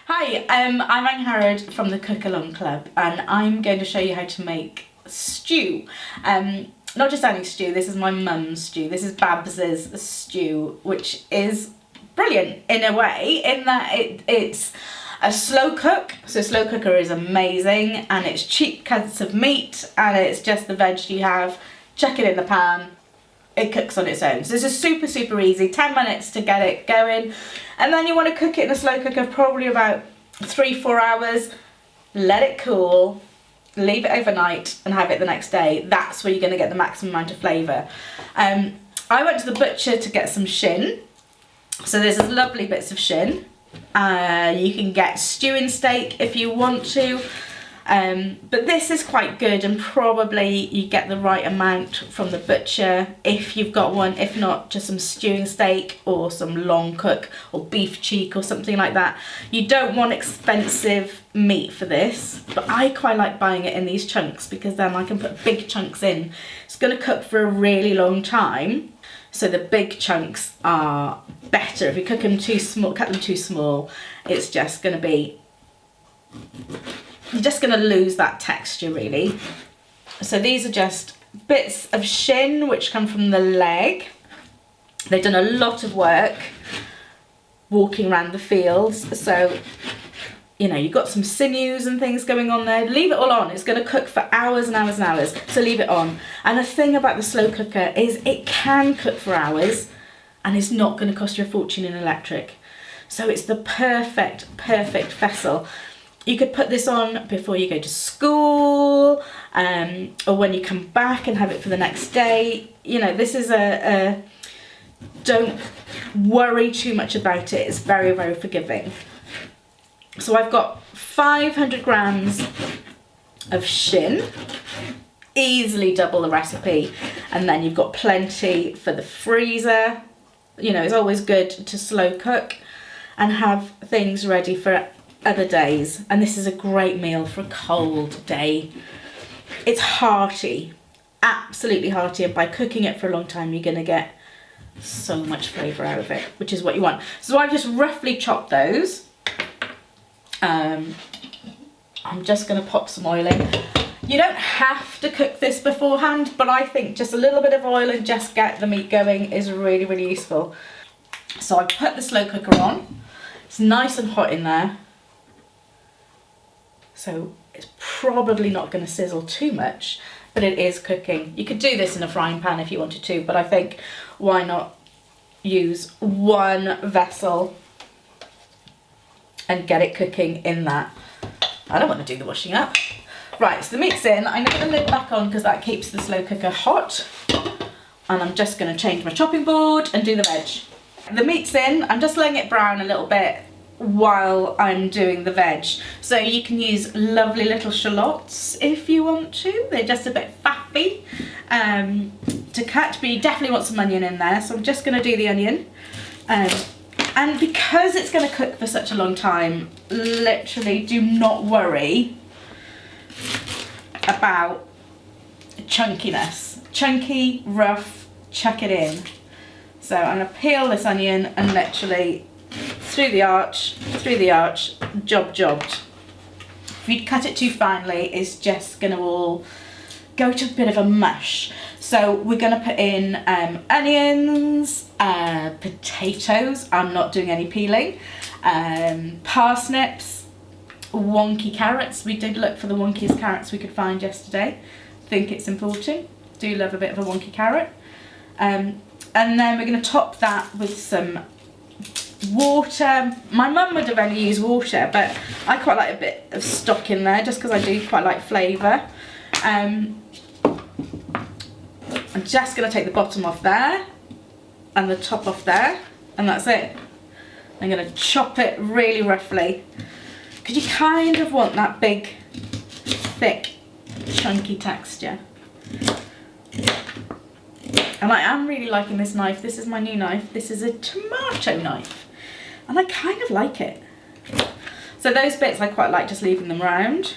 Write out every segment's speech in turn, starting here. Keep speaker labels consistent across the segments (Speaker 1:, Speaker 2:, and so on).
Speaker 1: Hi, I'm Anne Harrod from the Cookalong Clwb, and I'm going to show you how to make stew. Not just any stew, this is my mum's stew. This is Babs's stew, which is brilliant in a way, in that it's a slow cook. So slow cooker is amazing, and it's cheap cuts of meat, and it's just the veg you have. Chuck it in the pan. It cooks on its own. So this is super easy, 10 minutes to get it going. And then you want to cook it in a slow cooker probably about 3-4 hours. Let it cool, leave it overnight and have it the next day. That's where you're going to get the maximum amount of flavour. I went to the butcher to get some shin. So there's these lovely bits of shin. You can get stewing steak if you want to. But this is quite good, and probably you get the right amount from the butcher if you've got one. If not, just some stewing steak or some long cook or beef cheek or something like that. You don't want expensive meat for this, but I quite like buying it in these chunks because then I can put big chunks in. It's going to cook for a really long time, so the big chunks are better. If you cook them too small, cut them too small, it's just going to be, you're just going to lose that texture really. So these are just bits of shin which come from the leg. They've done a lot of work walking around the fields, so you know, you've got some sinews and things going on there. Leave it all on. It's going to cook for hours and hours and hours, so leave it on. And the thing about the slow cooker is it can cook for hours and it's not going to cost you a fortune in electric. So it's the perfect vessel. You could put this on before you go to school, or when you come back and have it for the next day. You know, this is don't worry too much about it. It's very forgiving. So I've got 500 grams of shin, easily double the recipe, and then you've got plenty for the freezer. You know, it's always good to slow cook and have things ready for other days, and this is a great meal for a cold day. It's hearty, absolutely hearty, and by cooking it for a long time you're going to get so much flavour out of it, which is what you want. So I've just roughly chopped those. I'm just going to pop some oil in. You don't have to cook this beforehand, but I think just a little bit of oil and just get the meat going is really useful. So I put the slow cooker on. It's nice and hot in there, so it's probably not going to sizzle too much, but it is cooking. You could do this in a frying pan if you wanted to, but I think why not use one vessel and get it cooking in that. I don't want to do the washing up. Right, so the meat's in. I'm going to put the lid back on because that keeps the slow cooker hot, and I'm just going to change my chopping board and do the veg. The meat's in. I'm just letting it brown a little bit while I'm doing the veg. So you can use lovely little shallots if you want to. They're just a bit faffy to cut, but you definitely want some onion in there. So I'm just going to do the onion. And because it's going to cook for such a long time, literally do not worry about chunkiness. Chunky, rough, chuck it in. So I'm going to peel this onion and literally through the arch, jobbed. If you cut it too finely, it's just going to all go to a bit of a mush. So we're going to put in onions, potatoes. I'm not doing any peeling. Parsnips, wonky carrots. We did look for the wonkiest carrots we could find yesterday. Think it's important. Do love a bit of a wonky carrot. And then we're going to top that with some water. My mum would have only used water, but I quite like a bit of stock in there just because I do quite like flavour. I'm just going to take the bottom off there and the top off there, and that's it. I'm going to chop it really roughly because you kind of want that big, thick, chunky texture. And I am really liking this knife. This is my new knife. This is a tomato knife, and I kind of like it. So those bits I quite like just leaving them round.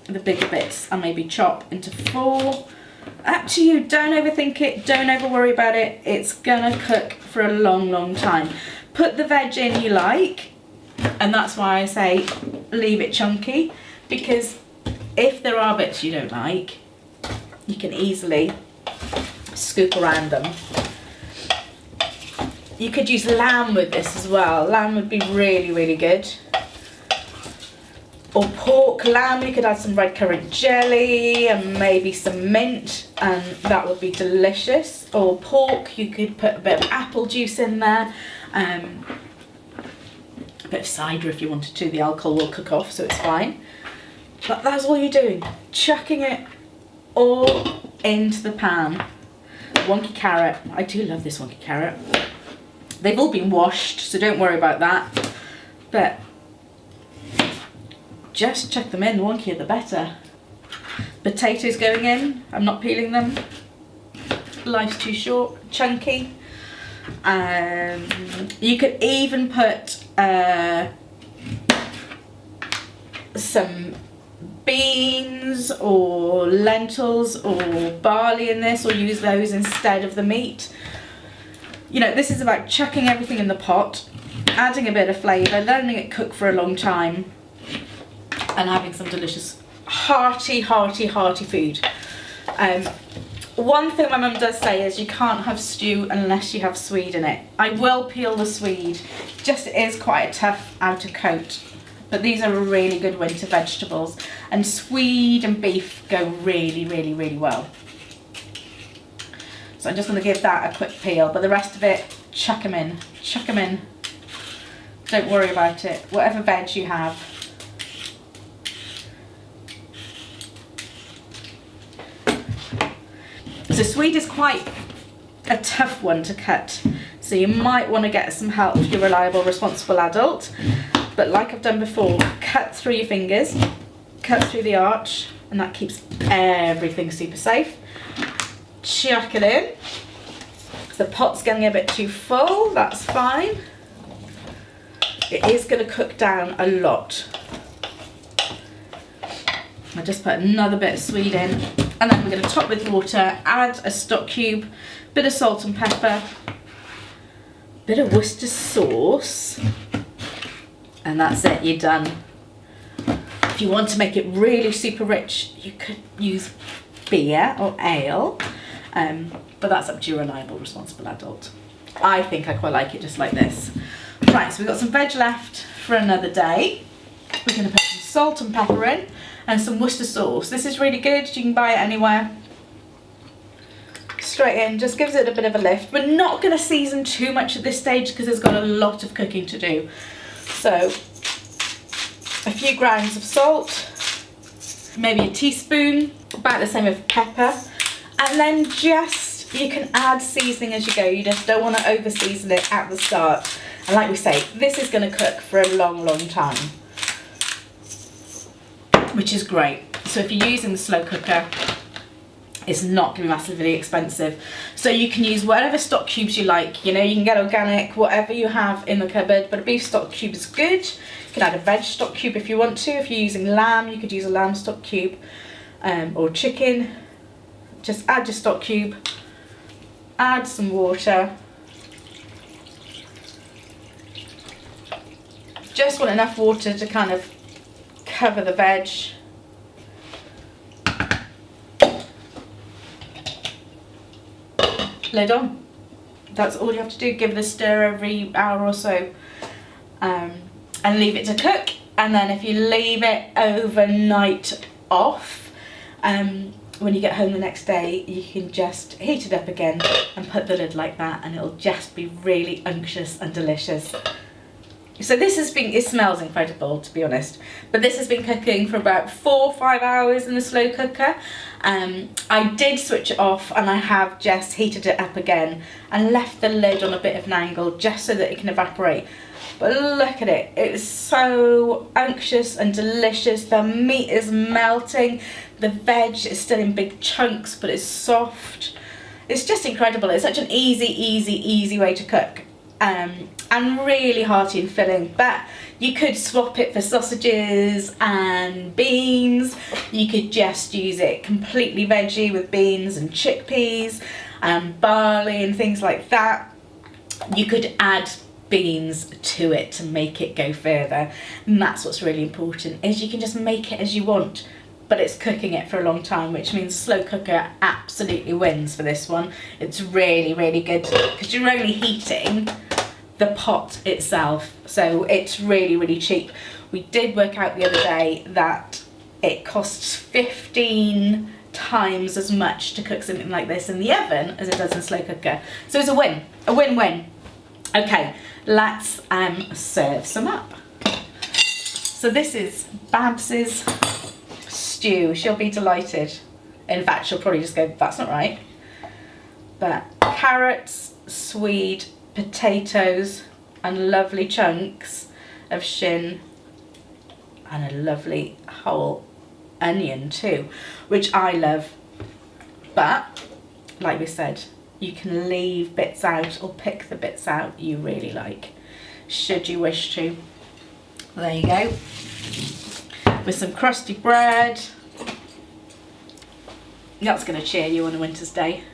Speaker 1: The bigger bits I maybe chop into 4. Up to you. Don't overthink it. Don't over worry about it. It's gonna cook for a long time. Put the veg in you like, And that's why I say leave it chunky, because if there are bits you don't like, you can easily scoop around them. You could use lamb with this as well. Lamb would be really, really good. Or pork. Lamb, you could add some red currant jelly and maybe some mint, and that would be delicious. Or pork, you could put a bit of apple juice in there. A bit of cider if you wanted to. The alcohol will cook off, so it's fine. But that's all you're doing. Chucking it all into the pan. Wonky carrot. I do love this wonky carrot. They've all been washed, so don't worry about that. But just chuck them in, the wonkier the better. Potatoes going in. I'm not peeling them. Life's too short. Chunky. You could even put some beans or lentils or barley in this, or use those instead of the meat. You know, this is about chucking everything in the pot, adding a bit of flavour, letting it cook for a long time, and having some delicious hearty food. One thing my mum does say is you can't have stew unless you have swede in it. I will peel the swede, just it is quite a tough outer coat, but these are really good winter vegetables, and swede and beef go really well. So I'm just going to give that a quick peel, but the rest of it, chuck them in. Don't worry about it, whatever veg you have. So swede is quite a tough one to cut, so you might want to get some help with your reliable, responsible adult. But like I've done before, cut through your fingers, cut through the arch, and that keeps everything super safe. Chuck it in. If the pot's getting a bit too full, that's fine. It is going to cook down a lot. I just put another bit of swede in, and then we're going to top with water, add a stock cube, bit of salt and pepper, bit of Worcester sauce, and that's it, you're done. If you want to make it really super rich, you could use beer or ale, but that's up to your reliable, responsible adult. I think I quite like it just like this. Right, so we've got some veg left for another day. We're going to put some salt and pepper in, and some Worcester sauce. This is really good, you can buy it anywhere. Straight in, just gives it a bit of a lift. We're not going to season too much at this stage because there's got a lot of cooking to do. So, a few grams of salt, maybe a teaspoon, about the same of pepper, and then just, you can add seasoning as you go, you just don't want to over season it at the start. And like we say, this is going to cook for a long time, which is great. So if you're using the slow cooker, it's not going to be massively expensive. So you can use whatever stock cubes you like. You know, you can get organic, whatever you have in the cupboard, but a beef stock cube is good. You can add a veg stock cube if you want to. If you're using lamb, you could use a lamb stock cube, or chicken. Just add your stock cube, add some water. Just want enough water to kind of cover the veg. Lid on. That's all you have to do. Give it a stir every hour or so, and leave it to cook. And then if you leave it overnight off, when you get home the next day, you can just heat it up again and put the lid like that, and it'll just be really unctuous and delicious. So this has been, it smells incredible to be honest, but this has been cooking for about 4 or 5 hours in the slow cooker. I did switch it off, and I have just heated it up again and left the lid on a bit of an angle just so that it can evaporate. But look at it, it's so unctuous and delicious. The meat is melting, the veg is still in big chunks, but it's soft. It's just incredible. It's such an easy way to cook. And really hearty and filling, but you could swap it for sausages and beans. You could just use it completely veggie with beans and chickpeas and barley and things like that. You could add beans to it to make it go further. And that's what's really important, is you can just make it as you want, but it's cooking it for a long time, which means slow cooker absolutely wins for this one. It's really, really good because you're only heating the pot itself, so it's really, really cheap. We did work out the other day that it costs 15 times as much to cook something like this in the oven as it does in slow cooker. So it's a win, a win-win. Okay, let's serve some up. So this is Babs's stew. She'll be delighted. In fact, she'll probably just go, that's not right. But carrots, swede, potatoes, and lovely chunks of shin, and a lovely whole onion too, which I love. But like we said, you can leave bits out or pick the bits out you really like, should you wish to. There you go. With some crusty bread. That's going to cheer you on a winter's day.